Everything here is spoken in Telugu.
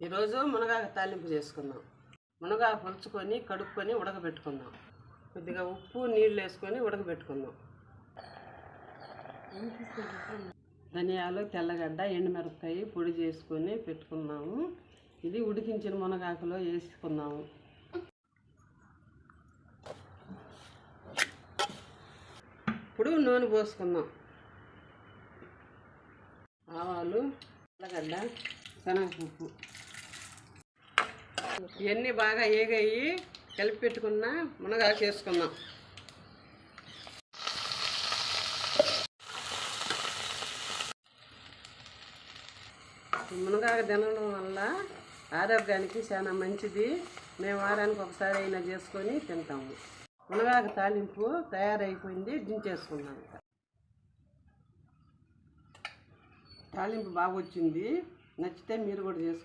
ఈరోజు మునగాకు తాలింపు చేసుకుందాం. మునగాకు పులుచుకొని కడుక్కొని ఉడకబెట్టుకుందాం. కొద్దిగా ఉప్పు నీళ్ళు వేసుకొని ఉడకబెట్టుకుందాం. ధనియాలు, తెల్లగడ్డ, ఎండుమిరపకాయ పొడి చేసుకొని పెట్టుకున్నాము. ఇది ఉడికించిన మునగాకులో వేసుకుందాము. ఇప్పుడు నూనె పోసుకుందాం. ఆవాలు, తెల్లగడ్డ, శనగపప్పు ఇవన్నీ బాగా ఏగాయి కలిపి పెట్టుకున్న మునగాకు వేసుకుందాం. మునగాకు తినడం వల్ల ఆరోగ్యానికి చాలా మంచిది. మేము వారానికి ఒకసారి అయినా చేసుకొని తింటాము. మునగాకు తాలింపు తయారైపోయింది, దించేసుకున్నాం. తాలింపు బాగా వచ్చింది. నచ్చితే మీరు కూడా చేసుకోండి.